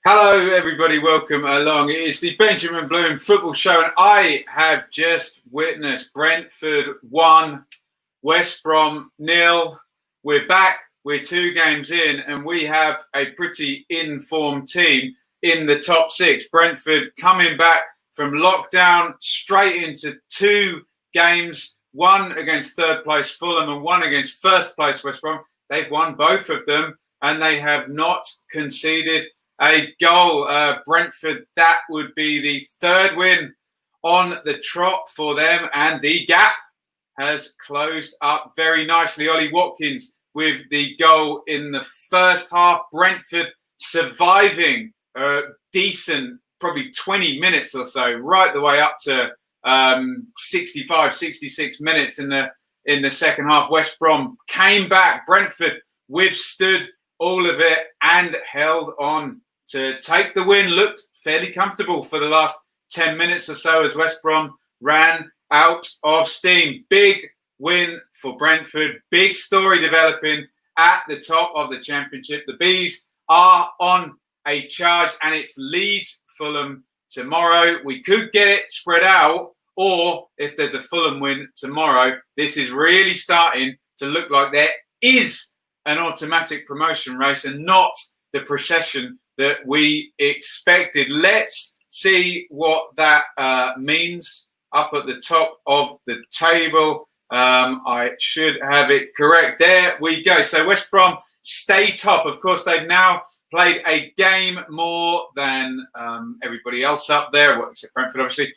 Hello, everybody. Welcome along. It is the Benjamin Bloom Football Show, and I have just witnessed Brentford 1, West Brom 0. We're back. We're 2 games in, and we have a pretty informed team in the top 6. Brentford coming back from lockdown straight into 2 games, one against third place Fulham and one against first place West Brom. They've won both of them, and they have not conceded a goal. Brentford, that would be the 3rd win on the trot for them, and the gap has closed up very nicely. Ollie Watkins with the goal in the first half. Brentford surviving a decent, probably 20 minutes or so, right the way up to 65, 66 minutes in the second half. West Brom came back. Brentford withstood all of it and held on to take the win. Looked fairly comfortable for the last 10 minutes or so as West Brom ran out of steam. Big win for Brentford. Big story developing at the top of the Championship. The Bees are on a charge, and it's Leeds Fulham tomorrow. We could get it spread out, or if there's a Fulham win tomorrow, this is really starting to look like there is an automatic promotion race and not the procession that we expected. Let's see what that means up at the top of the table. I should have it correct. There we go. So West Brom stay top. Of course, they've now played a game more than everybody else up there, well, except Brentford, obviously.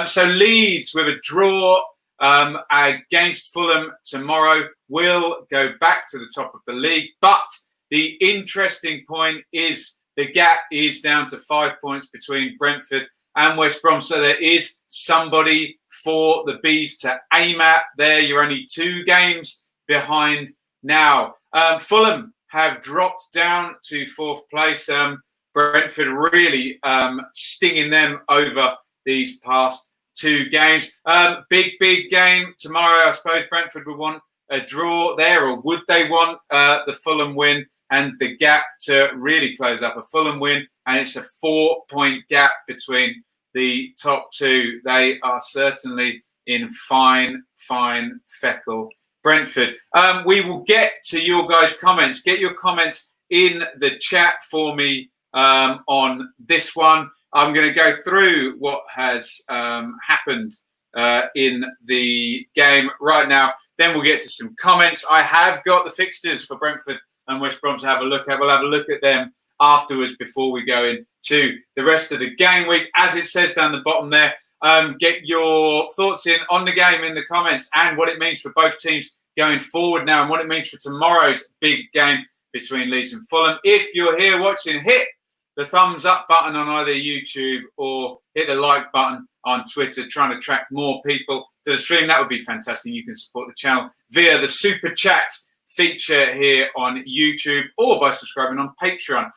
So Leeds with a draw against Fulham tomorrow will go back to the top of the league. But the interesting point is the gap is down to 5 points between Brentford and West Brom. So there is somebody for the Bees to aim at there. You're only 2 games behind now. Fulham have dropped down to 4th place. Brentford really stinging them over these past 2 games. Big game tomorrow. I suppose Brentford would want a draw there, or would they want the Fulham win and the gap to really close up? A Fulham win, and it's a 4-point gap between the top 2. They are certainly in fine feckle. Brentford. We will get to your guys' comments. Get your comments in the chat for me on this one. I'm going to go through what has happened in the game right now. Then we'll get to some comments. I have got the fixtures for Brentford and West Brom to have a look at. We'll have a look at them afterwards before we go into the rest of the game week. As it says down the bottom there, get your thoughts in on the game in the comments and what it means for both teams going forward now and what it means for tomorrow's big game between Leeds and Fulham. If you're here watching, hit the thumbs up button on either YouTube or hit the like button on Twitter, trying to attract more people to the stream. That would be fantastic. You can support the channel via the Super Chat feature here on YouTube or by subscribing on Patreon.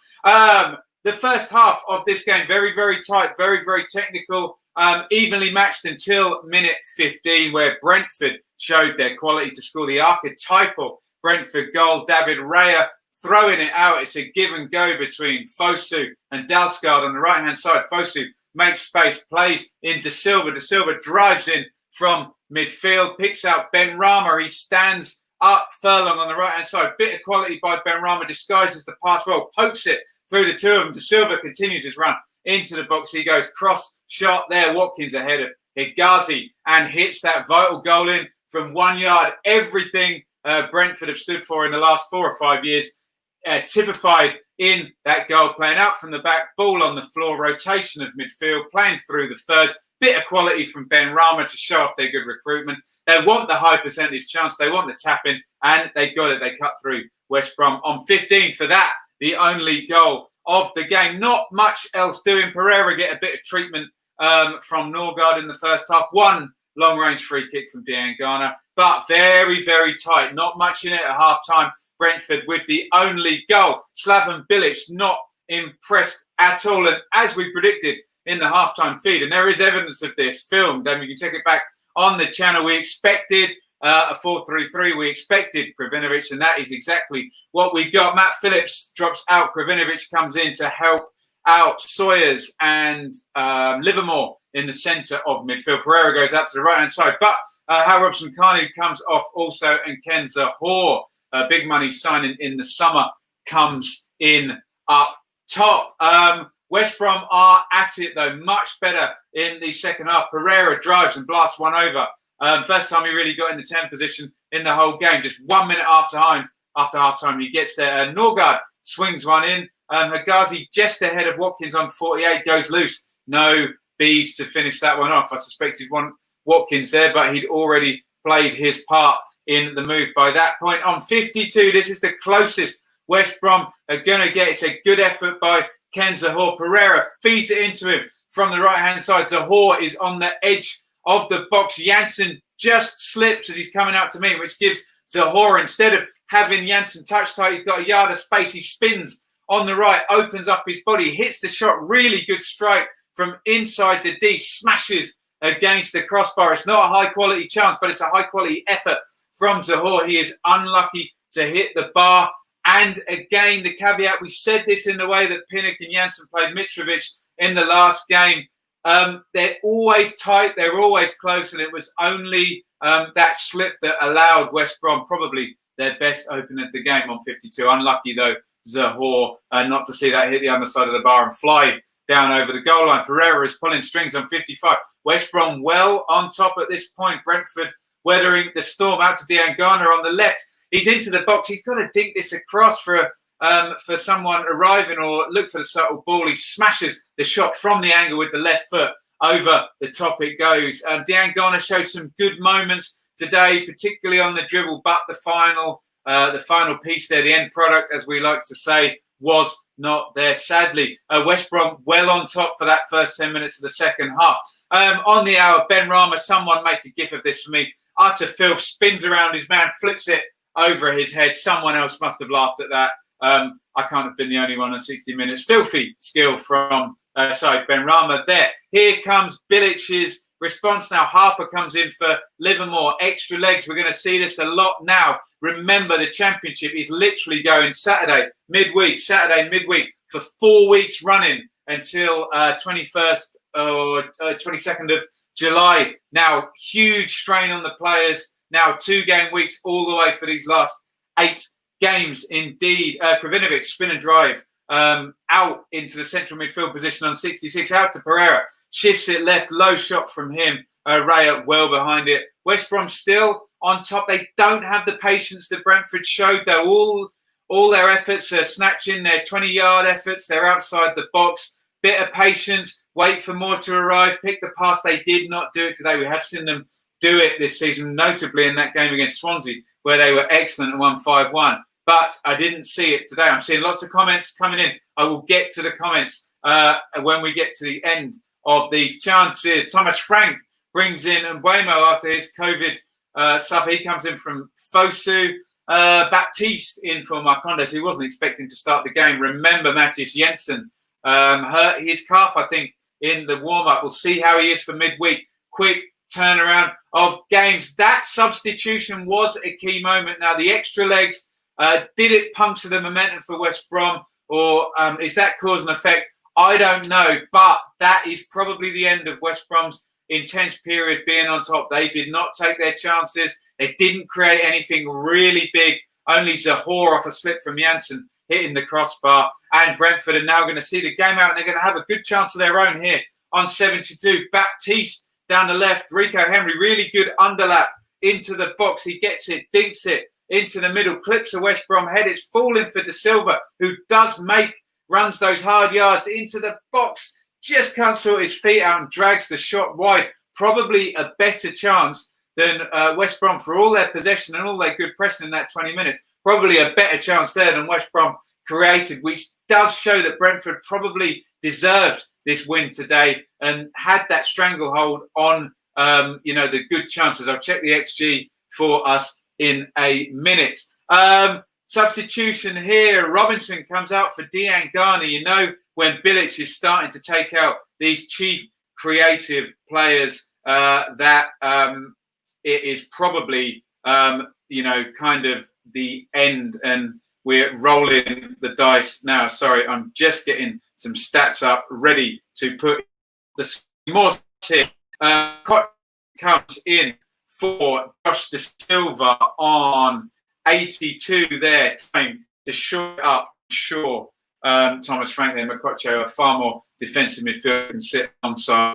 The first half of this game, very tight, very technical, evenly matched until minute 15, where Brentford showed their quality to score the archetypal Brentford goal. David Raya throwing it out. It's a give and go between Fosu and Dalsgaard on the right-hand side. Fosu makes space, plays in De Silva. De Silva drives in from midfield, picks out Ben Rama. He stands up Furlong on the right-hand side. Bit of quality by Ben Rama, disguises the pass well, pokes it through the 2 of them. De Silva continues his run into the box. He goes cross shot there. Watkins ahead of Higazi and hits that vital goal in from 1 yard. Everything Brentford have stood for in the last 4 or 5 years, typified in that goal. Playing out from the back, ball on the floor, rotation of midfield, playing through the thirds. Bit of quality from Ben Rama to show off their good recruitment. They want the high percentage chance. They want the tap-in, and they got it. They cut through West Brom on 15 for that. The only goal of the game. Not much else doing. Pereira get a bit of treatment from Norgard in the first half. 1 long-range free kick from Diangana, but very tight. Not much in it at half-time. Brentford with the only goal. Slaven Bilic not impressed at all. And as we predicted in the halftime feed, and there is evidence of this filmed, and you can check it back on the channel, we expected a 4-3-3. We expected Kravinovic, and that is exactly what we got. Matt Phillips drops out. Kravinovic comes in to help out Sawyers and Livermore in the centre of midfield. Pereira goes out to the right-hand side. But Hal Robson-Kanu comes off also, and Ken Zahor, big money signing in the summer, comes in up top. West Brom are at it, though, much better in the second half. Pereira drives and blasts one over. First time he really got in the 10 position in the whole game. Just 1 minute after half-time, he gets there. Norgard swings one in. Hagazi just ahead of Watkins on 48, goes loose. No bees to finish that one off. I suspect he'd want Watkins there, but he'd already played his part in the move by that point. On 52, this is the closest West Brom are going to get. It's a good effort by Ken Zahor. Pereira feeds it into him from the right-hand side. Zahor is on the edge of the box. Janssen just slips as he's coming out to meet, which gives Zahor, instead of having Janssen touch tight, he's got a yard of space. He spins on the right, opens up his body, hits the shot. Really good strike from inside the D, smashes against the crossbar. It's not a high-quality chance, but it's a high-quality effort from Zahor. He is unlucky to hit the bar. And again, the caveat, we said this in the way that Pinnock and Janssen played Mitrovic in the last game. They're always tight, they're always close, and it was only that slip that allowed West Brom probably their best opener of the game on 52. Unlucky, though, Zahor, not to see that hit the underside of the bar and fly down over the goal line. Pereira is pulling strings on 55. West Brom well on top at this point. Brentford weathering the storm out to Diangana on the left. He's into the box. He's got to dink this across for someone arriving or look for the subtle ball. He smashes the shot from the angle with the left foot. Over the top it goes. Diangana showed some good moments today, particularly on the dribble, but the final piece there, the end product, as we like to say, was not there, sadly. West Brom well on top for that first 10 minutes of the second half. On the hour, Ben Rama, someone make a gif of this for me. Utter filth, spins around his man, flips it over his head. Someone else must have laughed at that. I can't have been the only one on 60 minutes. Filthy skill from Ben Rama there. Here comes Bilic's response now. Harper comes in for Livermore. Extra legs. We're going to see this a lot now. Remember, the Championship is literally going Saturday midweek for 4 weeks running until 21st or 22nd of July. Now, huge strain on the players. Now, 2 game weeks all the way for these last 8 games. Indeed, Kravinovic, spin and drive out into the central midfield position on 66, out to Pereira. Shifts it left, low shot from him. Raya well behind it. West Brom still on top. They don't have the patience that Brentford showed, though. All their efforts are snatching, their 20-yard efforts. They're outside the box. Bit of patience, wait for more to arrive, pick the pass. They did not do it today. We have seen them do it this season, notably in that game against Swansea, where they were excellent and won 5-1. But I didn't see it today. I'm seeing lots of comments coming in. I will get to the comments when we get to the end of these chances. Thomas Frank brings in Mbuemo after his COVID stuff. He comes in from Fosu. Baptiste in for Marcondes, who wasn't expecting to start the game. Remember, Matthias Jensen hurt his calf, I think, in the warm-up. We'll see how he is for midweek. Quick turnaround of games. That substitution was a key moment. Now, the extra legs, did it puncture the momentum for West Brom, or is that cause and effect? I don't know, but that is probably the end of West Brom's intense period being on top. They did not take their chances. They didn't create anything really big. Only Zahor off a slip from Janssen hitting the crossbar. And Brentford are now going to see the game out, and they're going to have a good chance of their own here on 72. Baptiste down the left. Rico Henry, really good underlap into the box. He gets it, dinks it into the middle, clips a West Brom head. It's falling for De Silva, who runs those hard yards into the box. Just can't sort his feet out and drags the shot wide. Probably a better chance than West Brom for all their possession and all their good pressing in that 20 minutes. Probably a better chance there than West Brom created, which does show that Brentford probably deserved this win today and had that stranglehold on, the good chances. I'll check the XG for us in a minute. Substitution here. Robinson comes out for Diangana. You know, when Bilic is starting to take out these chief creative players, that it is probably, kind of the end. And we're rolling the dice now. Sorry, I'm just getting some stats up, ready to put the more here. Comes in for Josh De Silva on 82 there, trying to shore up. Sure, Thomas Franklin and Makocho are far more defensive midfield can sit alongside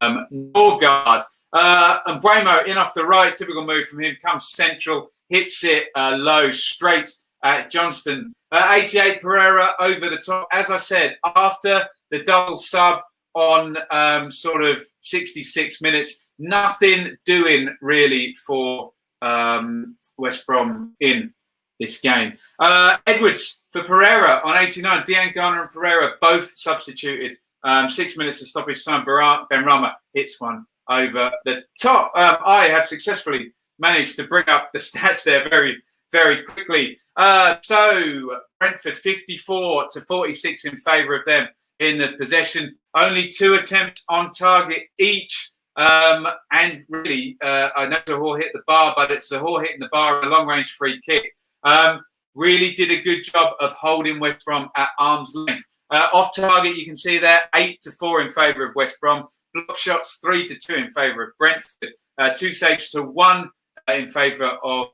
Norgard. And Bremo in off the right, typical move from him, comes central, hits it low, straight at Johnston. 88 Pereira over the top. As I said, after the double sub on sort of 66 minutes, nothing doing really for West Brom in this game. Edwards for Pereira on 89. Dean Garner and Pereira both substituted. 6 minutes of stoppage time. Benrahma hits one over the top. I have successfully managed to bring up the stats there very, very quickly. So Brentford 54 to 46 in favour of them in the possession. Only 2 attempts on target each. And really, I know Zahor hit the bar, but it's Zahor hitting the bar in a long-range free kick. Really did a good job of holding West Brom at arm's length. Off target, you can see there, 8-4 in favour of West Brom. Block shots, 3-2 in favour of Brentford. 2 saves to 1 in favour of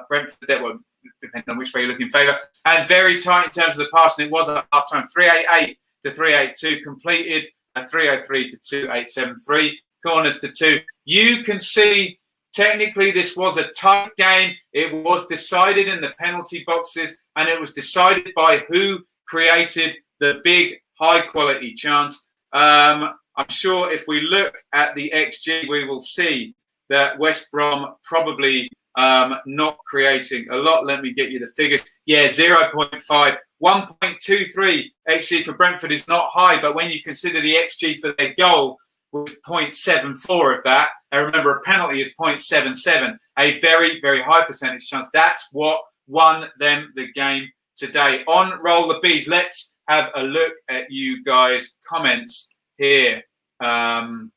Brentford. That will depend on which way you look in favour. And very tight in terms of the passing. It was at half-time, 388 to 382 completed, 303 to 2873. Corners to 2. You can see technically this was a tight game. It was decided in the penalty boxes, and it was decided by who created the big high-quality chance. I'm sure if we look at the XG, we will see that West Brom probably not creating a lot. Let me get you the figures. Yeah, 0.5. 1.23 XG for Brentford is not high, but when you consider the XG for their goal was 0.74 of that, and remember a penalty is 0.77, a very, very high percentage chance. That's what won them the game today. On Roll the Bees, let's have a look at you guys' comments here. Lana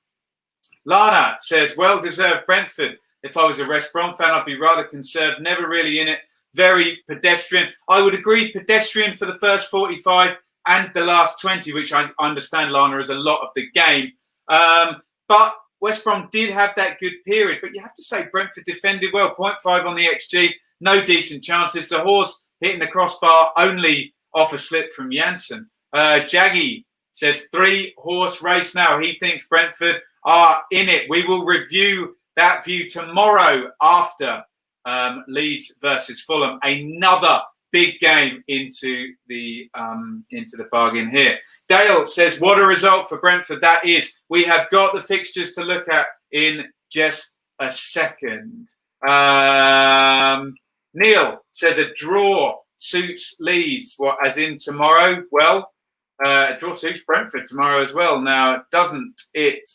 says, well-deserved Brentford. If I was a West Brom fan, I'd be rather conserved, never really in it. Very pedestrian. I would agree, pedestrian for the first 45 and the last 20, which I understand, Lana, is a lot of the game. But West Brom did have that good period. But you have to say Brentford defended well. 0.5 on the XG. No decent chances. The horse hitting the crossbar only off a slip from Janssen. Jaggy says 3-horse race now. He thinks Brentford are in it. We will review that view tomorrow after Leeds versus Fulham. Another big game into the bargain here. Dale says, what a result for Brentford that is. We have got the fixtures to look at in just a second. Neil says a draw suits Leeds. What, as in tomorrow? Well, a draw suits Brentford tomorrow as well. Now, doesn't it?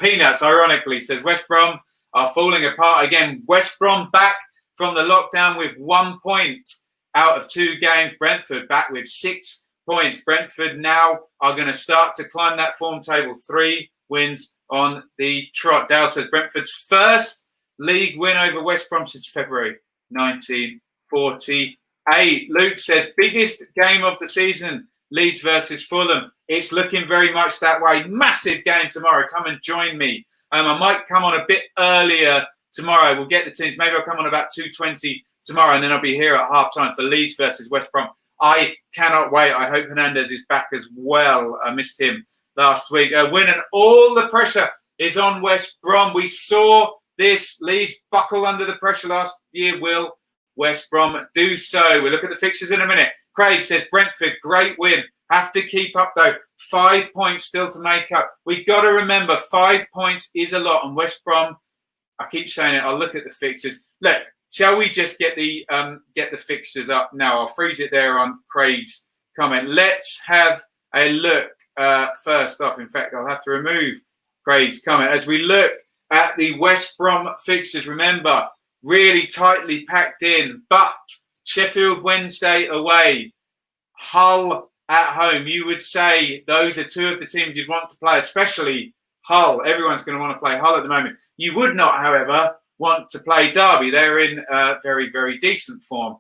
Peanuts, ironically, says West Brom are falling apart again. West Brom back from the lockdown with 1 point out of 2 games. Brentford back with 6 points. Brentford now are going to start to climb that form table. 3 wins on the trot. Dale says Brentford's first league win over West Brom since February 1948. Luke says biggest game of the season, Leeds versus Fulham. It's looking very much that way. Massive game tomorrow. Come and join me. I might come on a bit earlier tomorrow. We'll get the teams. Maybe I'll come on about 2:20 tomorrow, and then I'll be here at halftime for Leeds versus West Brom. I cannot wait. I hope Hernandez is back as well. I missed him last week. Winning all the pressure is on West Brom. We saw this Leeds buckle under the pressure last year. Will West Brom do so? We'll look at the fixtures in a minute. Craig says Brentford, great win. Have to keep up, though. 5 points still to make up. We've got to remember 5 points is a lot. And West Brom, I keep saying it, I'll look at the fixtures. Look, shall we just get the fixtures up now? I'll freeze it there on Craig's comment. Let's have a look first off. In fact, I'll have to remove Craig's comment. As we look at the West Brom fixtures, remember, really tightly packed in. But Sheffield Wednesday away, Hull at home. You would say those are 2 of the teams you'd want to play, especially Hull. Everyone's going to want to play Hull at the moment. You would not, however, want to play Derby. They're in very, very decent form.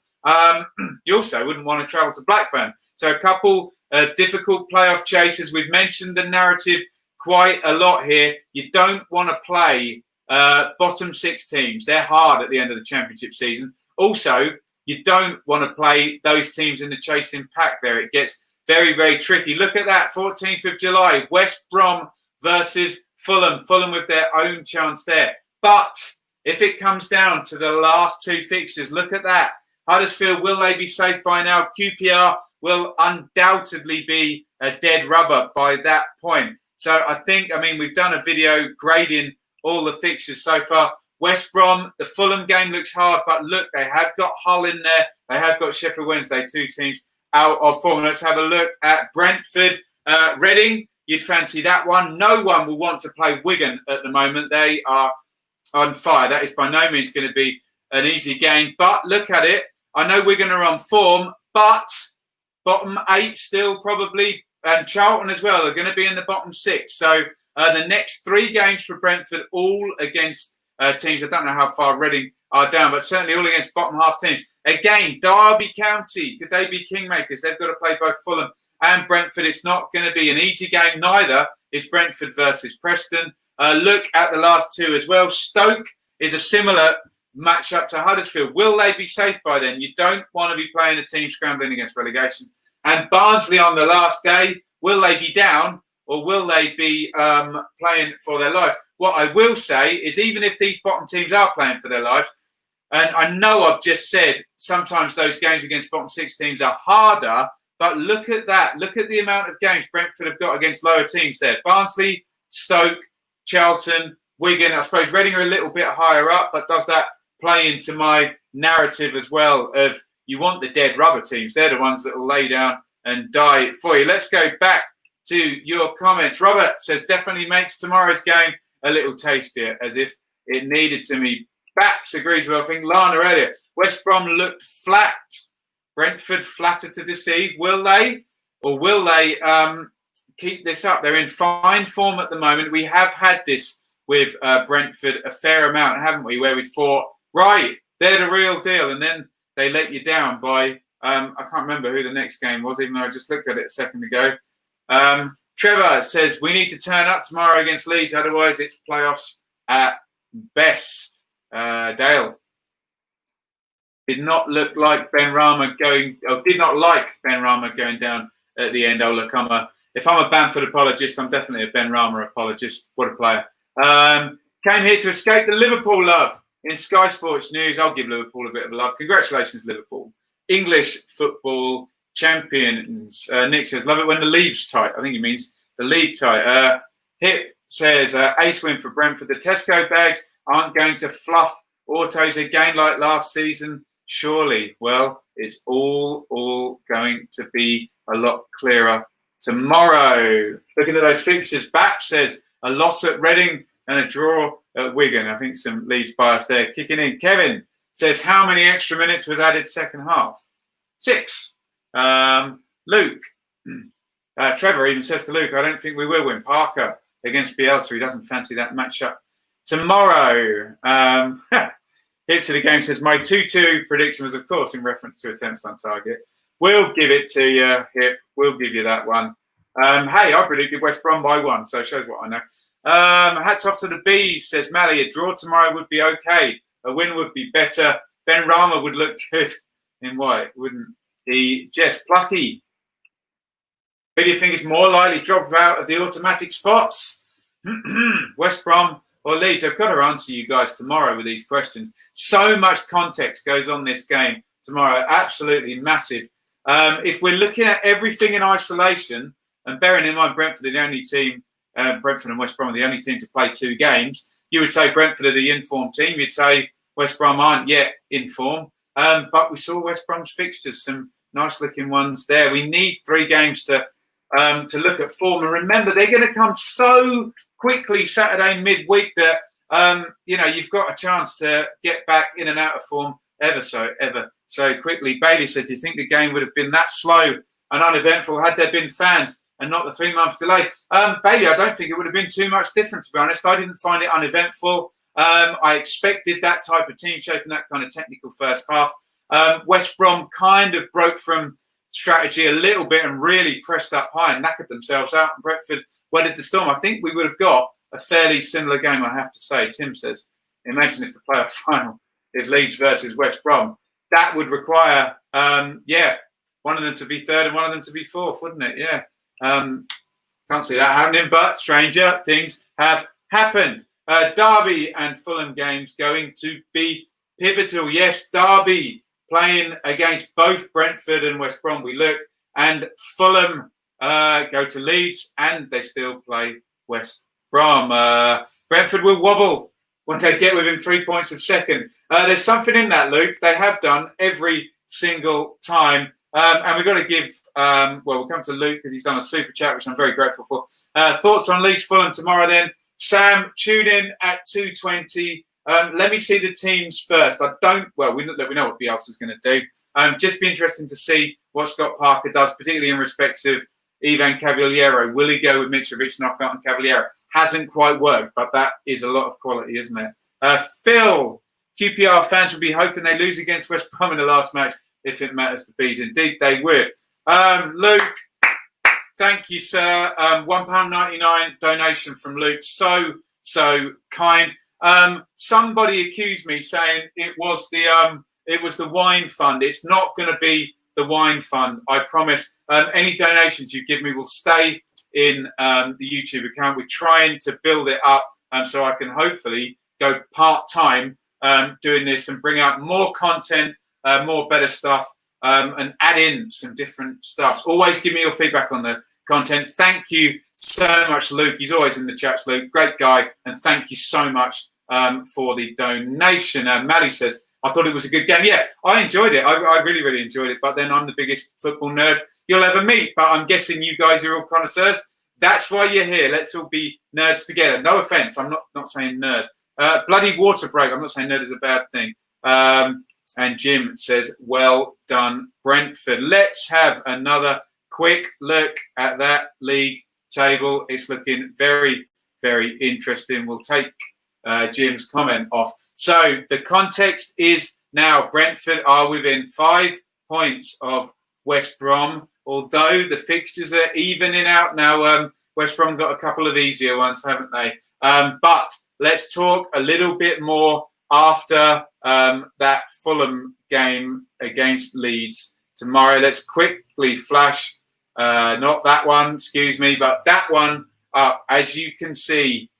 You also wouldn't want to travel to Blackburn. So a couple of difficult playoff chases. We've mentioned the narrative quite a lot here. You don't want to play bottom 6 teams. They're hard at the end of the championship season. Also, you don't want to play those teams in the chasing pack there. It gets very, very tricky. Look at that, 14th of July, West Brom versus Fulham. Fulham with their own chance there. But if it comes down to the last 2 fixtures, look at that. Huddersfield, will they be safe by now? QPR will undoubtedly be a dead rubber by that point. So I mean, we've done a video grading all the fixtures so far. West Brom, the Fulham game looks hard, but look, they have got Hull in there. They have got Sheffield Wednesday, 2 teams out of form. Let's have a look at Brentford. Reading, you'd fancy that one. No one will want to play Wigan at the moment. They are on fire. That is by no means going to be an easy game. But look at it. I know Wigan are on form, but bottom 8 still probably, and Charlton as well, are going to be in the bottom 6. So the next 3 games for Brentford, all against teams. I don't know how far Reading are down, but certainly all against bottom half teams. Again, Derby County, could they be kingmakers? They've got to play both Fulham and Brentford. It's not going to be an easy game. Neither is Brentford versus Preston. Look at the last 2 as well. Stoke is a similar matchup to Huddersfield. Will they be safe by then? You don't want to be playing a team scrambling against relegation. And Barnsley on the last day, will they be down or will they be playing for their lives? What I will say is, even if these bottom teams are playing for their lives, and I know I've just said sometimes those games against bottom 6 teams are harder, but look at that. Look at the amount of games Brentford have got against lower teams there. Barnsley, Stoke, Charlton, Wigan. I suppose Reading are a little bit higher up, but does that play into my narrative as well of you want the dead rubber teams? They're the ones that will lay down and die for you. Let's go back to your comments. Robert says, definitely makes tomorrow's game a little tastier, as if it needed to be. Bax agrees with, I think, Lana earlier. West Brom looked flat. Brentford flatter to deceive. Will they? Or will they keep this up? They're in fine form at the moment. We have had this with Brentford a fair amount, haven't we? Where we thought, right, they're the real deal. And then they let you down by, I can't remember who the next game was, even though I just looked at it a second ago. Trevor says, we need to turn up tomorrow against Leeds, otherwise it's playoffs at best. Dale did not look like Ben Rama going, or did not like Ben Rama going down at the end. Oh, look, if I'm a Bamford apologist, I'm definitely a Ben Rama apologist. What a player. Came here to escape the Liverpool love. In Sky Sports News, I'll give Liverpool a bit of love. Congratulations, Liverpool. English football champions. Nick says, love it when the leaves tight. I think he means the league tight. Hip says, 8th win for Brentford. The Tesco bags aren't going to fluff autos again like last season, surely. Well, it's all going to be a lot clearer tomorrow. Looking at those fixtures, Bap says a loss at Reading and a draw at Wigan. I think some Leeds bias there kicking in. Kevin says, how many extra minutes was added second half? 6. Luke. Trevor even says to Luke, I don't think we will win. Parker against Bielsa. He doesn't fancy that matchup tomorrow. Hip to the game says, my 2-2 prediction was, of course, in reference to attempts on target. We'll give it to you, Hip. We'll give you that one. Hey, I predicted West Brom by 1, so it shows what I know. Hats off to the Bees, says Mally. A draw tomorrow would be okay. A win would be better. Ben Rama would look good in white, wouldn't he? Jess Plucky. Who do you think is more likely to drop out of the automatic spots? West Brom or Leeds? I've got to answer you guys tomorrow with these questions. So much context goes on this game tomorrow. Absolutely massive. If we're looking at everything in isolation, and bearing in mind Brentford are the only team, Brentford and West Brom are the only team to play 2 games, you would say Brentford are the informed team. You'd say West Brom aren't yet in form. But we saw West Brom's fixtures, some nice looking ones there. We need 3 games to look at form. And remember, they're going to come so quickly Saturday midweek that, you've got a chance to get back in and out of form ever so quickly. Bailey said, do you think the game would have been that slow and uneventful had there been fans and not the 3-month delay? Bailey, I don't think it would have been too much different, to be honest. I didn't find it uneventful. I expected that type of team shape and that kind of technical first half. West Brom kind of broke from strategy a little bit and really pressed up high and knackered themselves out. And Brentford weathered the storm. I think we would have got a fairly similar game, I have to say. Tim says, imagine if the playoff final is Leeds versus West Brom. That would require, one of them to be third and one of them to be fourth, wouldn't it? Yeah. Can't see that happening, but stranger things have happened. Derby and Fulham games going to be pivotal. Yes, Derby playing against both Brentford and West Brom. We looked, and Fulham go to Leeds, and they still play West Brom. Brentford will wobble when they get within 3 points of second. There's something in that, Luke. They have done every single time. And we've got to give, we'll come to Luke because he's done a super chat, which I'm very grateful for. Thoughts on Leeds Fulham tomorrow then? Sam, tune in at 2:20. Let me see the teams first. We know what Bielsa's going to do. Just be interesting to see what Scott Parker does, particularly in respect of Ivan Cavaliero. Will he go with Mitrovic, Knockout and Cavaliero? Hasn't quite worked, but that is a lot of quality, isn't it? Phil, QPR fans will be hoping they lose against West Brom in the last match if it matters to bees. Indeed, they would. Luke, thank you, sir. £1.99 donation from Luke. So kind. Somebody accused me saying it was the wine fund. It's not going to be the wine fund. I promise. Any donations you give me will stay in the YouTube account. We're trying to build it up, so I can hopefully go part-time doing this and bring out more content, more better stuff, and add in some different stuff. Always give me your feedback on the content. Thank you so much, Luke. He's always in the chats, Luke. Great guy. And thank you so much for the donation. Maddie says, I thought it was a good game. Yeah, I enjoyed it. I really, really enjoyed it. But then I'm the biggest football nerd you'll ever meet. But I'm guessing you guys are all connoisseurs. That's why you're here. Let's all be nerds together. No offense. I'm not saying nerd. Bloody water break. I'm not saying nerd is a bad thing. And Jim says, well done, Brentford. Let's have another quick look at that league table. It's looking very, very interesting. We'll take Jim's comment off. So the context is now Brentford are within 5 points of West Brom, although the fixtures are evening out now. West Brom got a couple of easier ones, haven't they? But let's talk a little bit more after that Fulham game against Leeds tomorrow. Let's quickly flash, not that one, excuse me, but that one up. As you can see,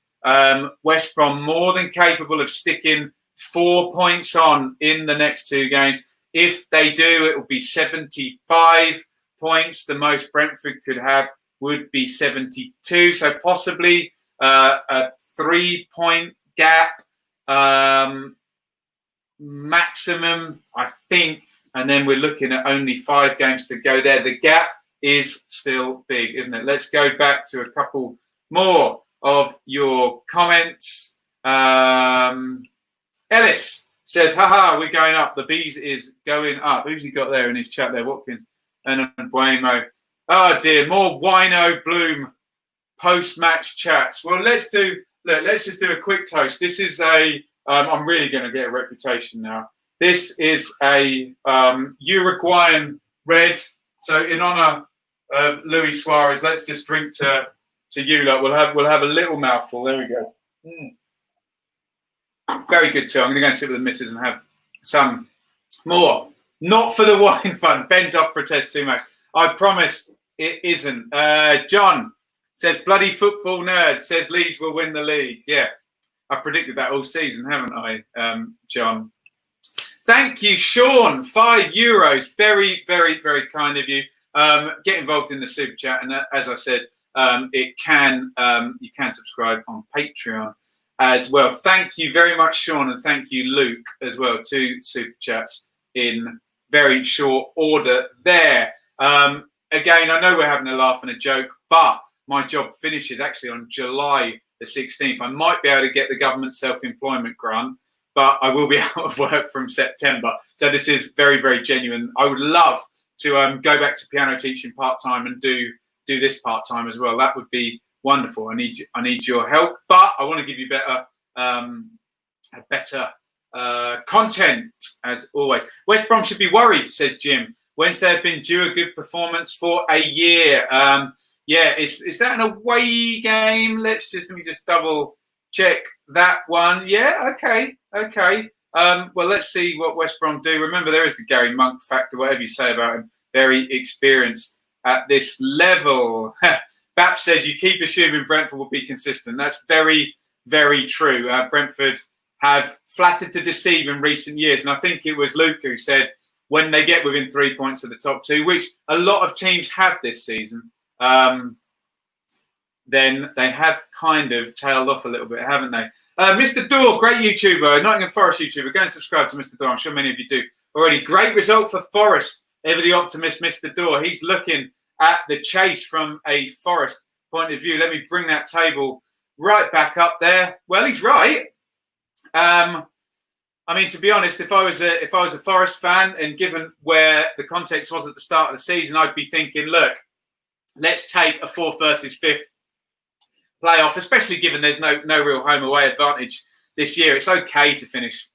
West Brom more than capable of sticking 4 points on in the next two games. If they do, it will be 75 points. The most Brentford could have would be 72. So possibly a 3 point gap maximum, I think. And then we're looking at only 5 games to go there. The gap is still big, isn't it? Let's go back to a couple more of your comments. Ellis says, haha, we're going up. The Bees is going up. Who's he got there in his chat there? Watkins and Buemo. Oh dear, more Wino Bloom post-match chats. Well, let's just do a quick toast. This is I'm really going to get a reputation now. This is a Uruguayan red. So in honor of Luis Suarez, let's just drink to you lot. We'll have a little mouthful. There we go. Very good too. I'm going to go and sit with the missus and have some more. Not for the wine fund. Ben Duff protests too much. I promise it isn't. John says, bloody football nerd, says Leeds will win the league. Yeah, I predicted that all season, haven't I, John? Thank you, Sean. €5. Very, very, very kind of you. Get involved in the super chat. And as I said, you can subscribe on Patreon as well. Thank you very much, Sean. And thank you, Luke, as well. 2 super chats in very short order there. Again, I know we're having a laugh and a joke, but my job finishes actually on July the 16th. I might be able to get the government self-employment grant, but I will be out of work from September. So this is very, very genuine. I would love to go back to piano teaching part-time and do this part-time as well. That would be wonderful. I need your help, but I want to give you a better content, as always. West Brom should be worried, says Jim. Wednesday have been due a good performance for a year. Yeah, is that an away game? Let me just double check that one. Yeah, okay. Well, let's see what West Brom do. Remember, there is the Gary Monk factor, whatever you say about him. Very experienced at this level. Bap says you keep assuming Brentford will be consistent. That's very, very true. Brentford have flattered to deceive in recent years. And I think it was Luke who said when they get within 3 points of the top two, which a lot of teams have this season, then they have kind of tailed off a little bit, haven't they? Mr. Dorr, great YouTuber, Nottingham Forest YouTuber. Go and subscribe to Mr. Dorr. I'm sure many of you do already. Great result for Forest. Ever the optimist, Mr. Dorr. He's looking at the chase from a Forest point of view. Let me bring that table right back up there. Well, he's right. I mean, to be honest, if I was a Forest fan, and given where the context was at the start of the season, I'd be thinking, look, let's take a 4th versus 5th playoff, especially given there's no real home away advantage this year. It's okay to finish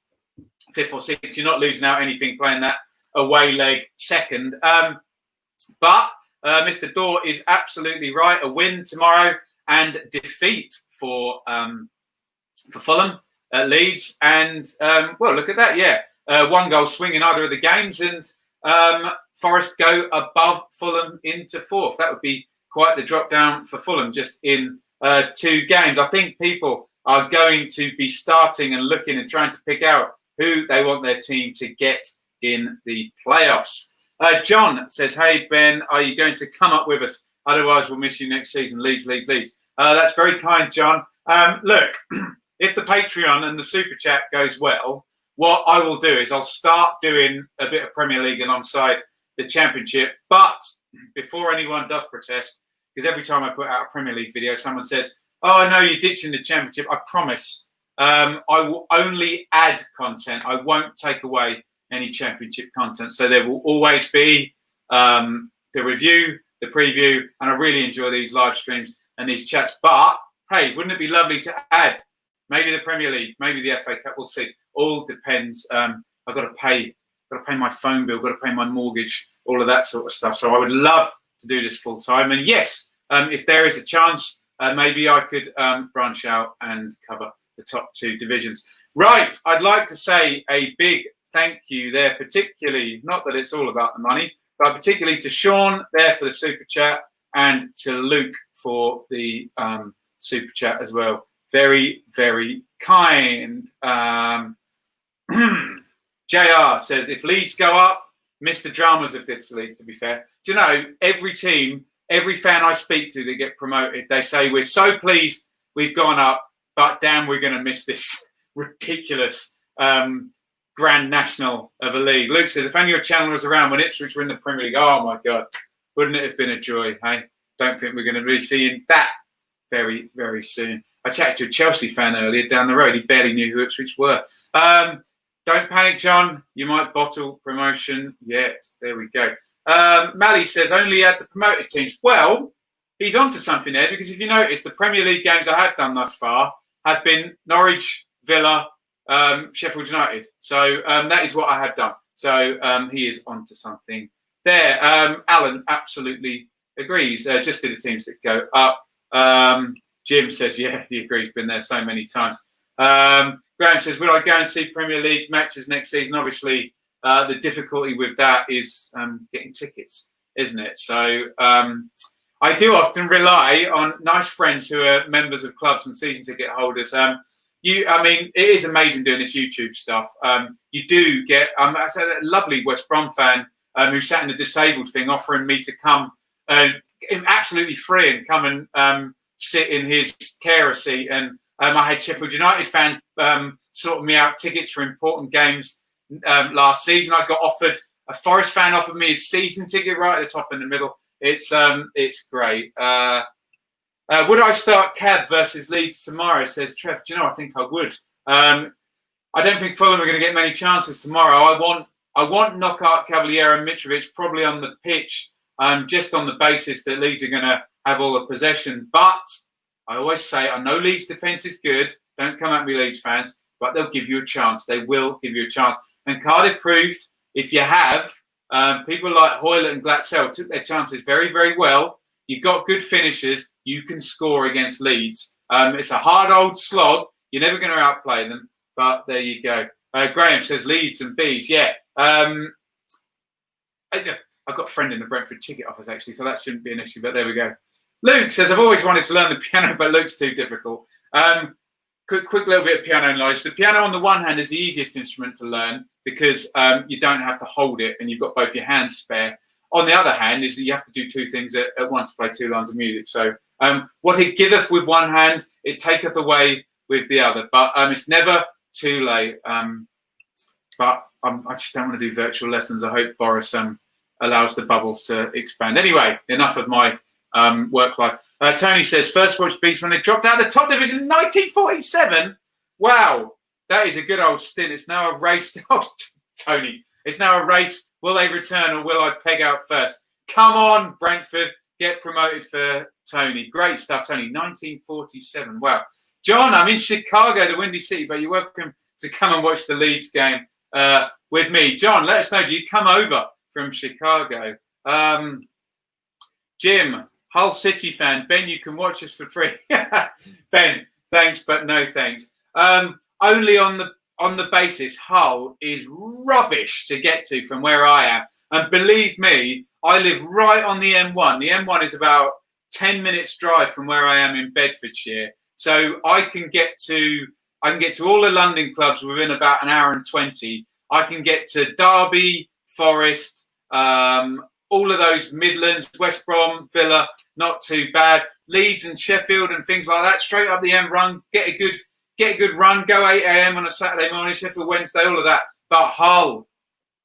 5th or 6th. You're not losing out anything playing that away leg second. But Mr. Dorr is absolutely right. A win tomorrow and defeat for Fulham at Leeds. And, well, look at that, yeah. 1 goal swing in either of the games, and Forest go above Fulham into 4th. That would be quite the drop down for Fulham just in 2 games. I think people are going to be starting and looking and trying to pick out who they want their team to get in the playoffs. John says, hey, Ben, are you going to come up with us? Otherwise, we'll miss you next season. Leeds. That's very kind, John. Look, if the Patreon and the Super Chat goes well, what I will do is I'll start doing a bit of Premier League alongside the Championship. But before anyone does protest, because every time I put out a Premier League video, someone says, oh, no, you're ditching the Championship. I promise I will only add content. I won't take away any Championship content. So there will always be the review, the preview, and I really enjoy these live streams and these chats. But, hey, wouldn't it be lovely to add maybe the Premier League, maybe the FA Cup? We'll see. All depends. I've got to pay my phone bill, got to pay my mortgage, all of that sort of stuff. So I would love to do this full time. And yes, if there is a chance, maybe I could branch out and cover the top 2 divisions. Right. I'd like to say a big thank you there, particularly, not that it's all about the money, but particularly to Sean there for the Super Chat and to Luke for the Super Chat as well. Very, very kind. JR says, if Leeds go up, miss the dramas of this league, to be fair. Do you know, every team, every fan I speak to that get promoted, they say, we're so pleased we've gone up, but damn, we're going to miss this ridiculous Grand National of a league. Luke says, if only your channel was around when Ipswich were in the Premier League, oh my God, wouldn't it have been a joy, hey? Don't think we're going to be seeing that very, very soon. I chatted to a Chelsea fan earlier down the road. He barely knew who Ipswich were. Don't panic, John. You might bottle promotion yet. There we go. Mally says, only add the promoted teams. Well, he's onto something there, because if you notice, the Premier League games I have done thus far have been Norwich, Villa, Sheffield United. So that is what I have done. So he is onto something there. Alan absolutely agrees. Just to the teams that go up. Jim says, yeah, he agrees. Been there so many times. Graham says, will I go and see Premier League matches next season? Obviously, the difficulty with that is getting tickets, isn't it? So I do often rely on nice friends who are members of clubs and season ticket holders. I mean, it is amazing doing this YouTube stuff. You do get, I said, a lovely West Brom fan who sat in the disabled thing offering me to come absolutely free and come and sit in his carer seat. And I had Sheffield United fans sorting me out tickets for important games last season. I got offered, a Forest fan offered me his season ticket right at the top in the middle. It's great. Would I start Cav versus Leeds tomorrow, says Trev. Do you know, I think I would. I don't think Fulham are going to get many chances tomorrow. I want Knockout, Cavalier and Mitrovic probably on the pitch, just on the basis that Leeds are going to have all the possession. But I always say, I know Leeds' defence is good. Don't come at me, Leeds fans. but they'll give you a chance. They will give you a chance. And Cardiff proved, if you have, people like Hoylett and Glatzel took their chances very, very well. You've got good finishers. You can score against Leeds. It's a hard old slog. You're never going to outplay them, but there you go. Graham says Leeds and Bees. Yeah. I've got a friend in the Brentford ticket office, actually, so that shouldn't be an issue, but there we go. Luke says, I've always wanted to learn the piano, but Luke's too difficult. Quick little bit of piano knowledge. The piano, on the one hand, is the easiest instrument to learn because you don't have to hold it and you've got both your hands spare. On the other hand, is that you have to do two things at once, play two lines of music. So what it giveth with one hand, it taketh away with the other. But it's never too late. But I just don't want to do virtual lessons. I hope Boris allows the bubbles to expand. Anyway, enough of my work life. Tony says, first watch Beats when they dropped out of the top division in 1947. Wow, that is a good old stint. It's now a race. Oh, Tony, it's now a race. Will they return or will I peg out first? Come on, Brentford, get promoted for Tony. Great stuff, Tony. 1947. Wow. John, I'm in Chicago, the Windy City, but you're welcome to come and watch the Leeds game with me. John, let us know. Do you come over from Chicago? Jim, Hull City fan. Ben, you can watch us for free. Ben, thanks, but no thanks. Only on the basis Hull is rubbish to get to from where I am. And believe me, I live right on the M1. The M1 is about 10 minutes drive from where I am in Bedfordshire. So I can get to all the London clubs within about an hour and 20. I can get to Derby, Forest, all of those Midlands, West Brom, Villa, not too bad. Leeds and Sheffield and things like that, straight up the M run, get a good run, go 8 a.m. on a Saturday morning, Sheffield Wednesday, all of that. But Hull,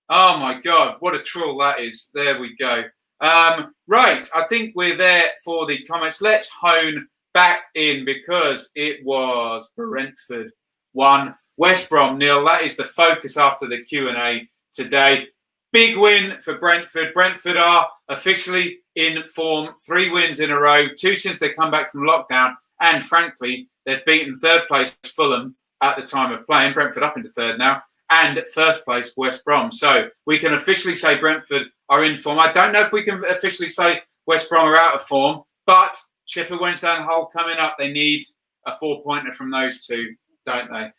oh my God, what a troll that is. There we go. Right, I think we're there for the comments. Let's hone back in because it was Brentford 1, West Brom 0. That is the focus after the Q&A today. Big win for Brentford. Brentford are officially in form. 3 wins in a row, 2 since they come back from lockdown. And frankly, they've beaten third place Fulham at the time of playing. Brentford up into third now. And at first place, West Brom. So we can officially say Brentford are in form. I don't know if we can officially say West Brom are out of form. But Sheffield Wednesday and Hull coming up. They need a 4-pointer from those two, don't they?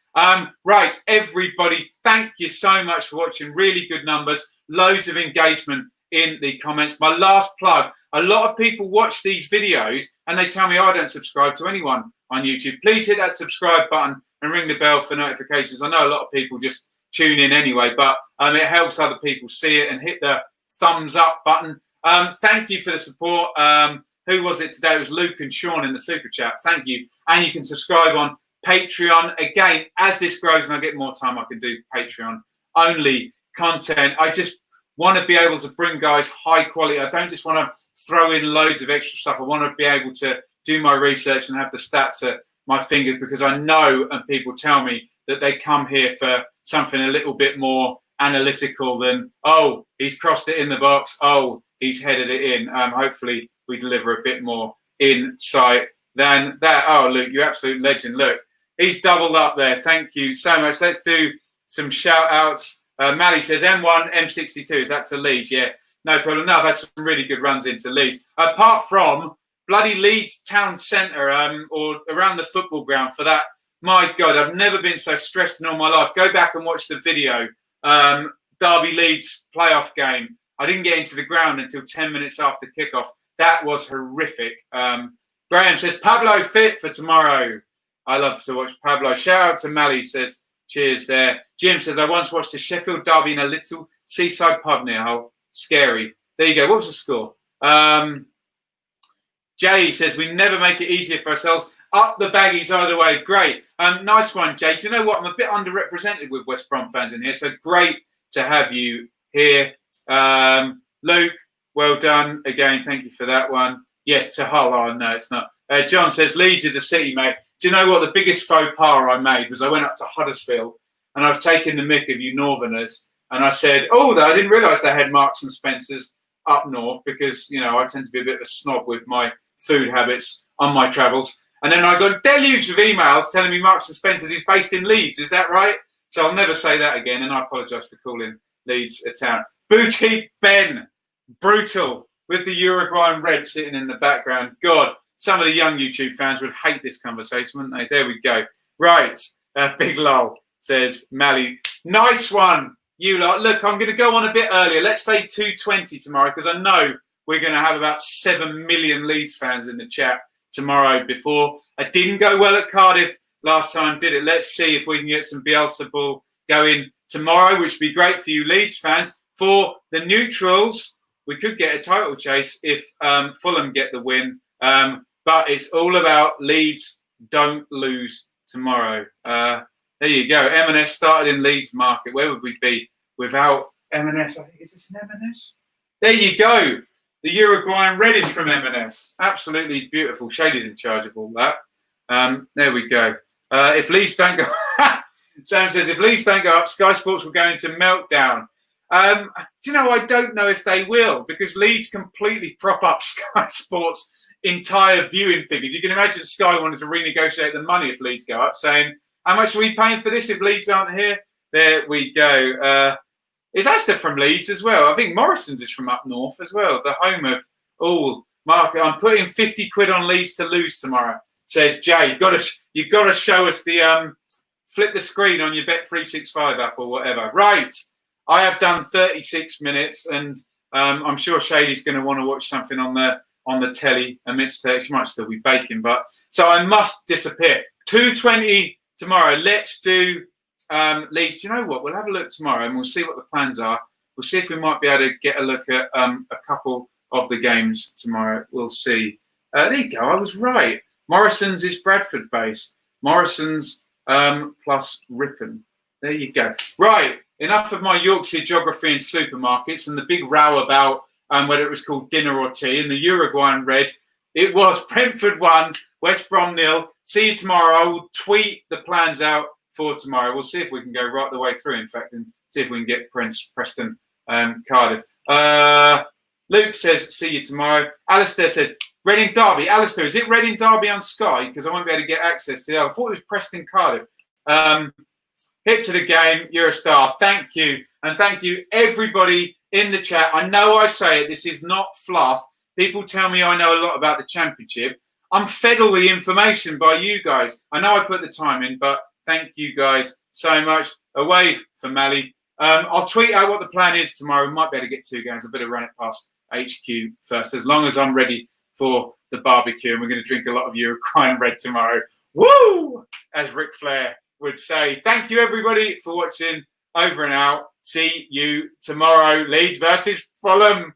Right, everybody, thank you so much for watching. Really good numbers. Loads of engagement in the comments. My last plug, a lot of people watch these videos and they tell me I don't subscribe to anyone on YouTube. Please hit that subscribe button and ring the bell for notifications. I know a lot of people just tune in anyway, but it helps other people see it, and hit the thumbs up button. Thank you for the support. Who was it today? It was Luke and Sean in the super chat. Thank you. And you can subscribe on Patreon. Again, as this grows and I get more time, I can do Patreon only content. I just want to be able to bring guys high quality. I don't just want to throw in loads of extra stuff. I want to be able to do my research and have the stats at my fingers, because I know, and people tell me, that they come here for something a little bit more analytical than, oh, he's crossed it in the box, oh, he's headed it in. Hopefully we deliver a bit more insight than that. Oh, Luke, you absolute legend. Look, he's doubled up there. Thank you so much. Let's do some shout outs. Mally says M1, M62. Is that to Leeds? Yeah, no problem. No, I've had some really good runs into Leeds. Apart from bloody Leeds town centre or around the football ground for that. My God, I've never been so stressed in all my life. Go back and watch the video. Derby Leeds playoff game. I didn't get into the ground until 10 minutes after kickoff. That was horrific. Graham says, Pablo fit for tomorrow. I love to watch Pablo. Shout out to Mally, says, cheers there. Jim says, I once watched a Sheffield derby in a little seaside pub near Hull. Scary. There you go. What was the score? Jay says, we never make it easier for ourselves. Up the baggies either way. Great. Nice one, Jay. Do you know what? I'm a bit underrepresented with West Brom fans in here, so great to have you here. Luke, well done. Again, thank you for that one. Yes, to Hull. Oh, no, it's not. John says, Leeds is a city, mate. Do you know what? The biggest faux pas I made was I went up to Huddersfield and I was taking the mick of you Northerners. And I said, oh, I didn't realise they had Marks and Spencers up north because, you know, I tend to be a bit of a snob with my food habits on my travels. And then I got deluged with emails telling me Marks and Spencer's is based in Leeds. Is that right? So I'll never say that again. And I apologise for calling Leeds a town. Boutique Ben, brutal, with the Uruguayan red sitting in the background. God, some of the young YouTube fans would hate this conversation, wouldn't they? There we go. Right. Big lol, says Mally. Nice one, you lot. Look, I'm going to go on a bit earlier. Let's say 2:20 tomorrow, because I know we're going to have about 7 million Leeds fans in the chat tomorrow before. I didn't go well at Cardiff last time, did it? Let's see if we can get some Bielsa ball going tomorrow, which would be great for you Leeds fans. For the neutrals, we could get a title chase if Fulham get the win. But it's all about Leeds don't lose tomorrow. There you go. M&S started in Leeds Market. Where would we be without M&S? I think, is this an M&S? There you go. The Uruguayan red is from M&S. Absolutely beautiful. Shady's in charge of all that. There we go. If Leeds don't go... Sam says, if Leeds don't go up, Sky Sports will go into meltdown. Do you know, I don't know if they will, because Leeds completely prop up Sky Sports' entire viewing figures. You can imagine Sky wanted to renegotiate the money if Leeds go up, saying, how much are we paying for this if Leeds aren't here? There we go. Is Asda from Leeds as well? I think Morrison's is from up north as well, the home of all market. I'm putting 50 quid on Leeds to lose tomorrow, says Jay. You've got to show us the flip the screen on your Bet365 app or whatever. Right. I have done 36 minutes, and I'm sure Shady's going to want to watch something on the telly amidst that. She might still be baking, but so I must disappear. 2:20 tomorrow. Let's do Leeds. Do you know what? We'll have a look tomorrow, and we'll see what the plans are. We'll see if we might be able to get a look at a couple of the games tomorrow. We'll see. There you go. I was right. Morrison's is Bradford based. Morrison's plus Ripon. There you go. Right. Enough of my Yorkshire geography and supermarkets and the big row about whether it was called dinner or tea. In the Uruguayan red, it was Brentford 1, West Brom 0. See you tomorrow. I will tweet the plans out for tomorrow. We'll see if we can go right the way through, in fact, and see if we can get Preston Cardiff. Luke says, see you tomorrow. Alistair says, Reading Derby. Alistair, is it Reading Derby on Sky? Because I won't be able to get access to it. I thought it was Preston Cardiff. Hip to the game. You're a star. Thank you. And thank you, everybody in the chat. I know I say it. This is not fluff. People tell me I know a lot about the Championship. I'm fed all the information by you guys. I know I put the time in, but thank you guys so much. A wave for Mally. I'll tweet out what the plan is tomorrow. We might be able to get 2 games. I better run it past HQ first, as long as I'm ready for the barbecue. And we're going to drink a lot of Uruguayan red tomorrow. Woo! As Ric Flair would say. Thank you, everybody, for watching. Over and out. See you tomorrow. Leeds versus Fulham.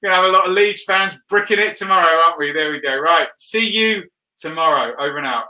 Going to have a lot of Leeds fans bricking it tomorrow, aren't we? There we go. Right. See you tomorrow. Over and out.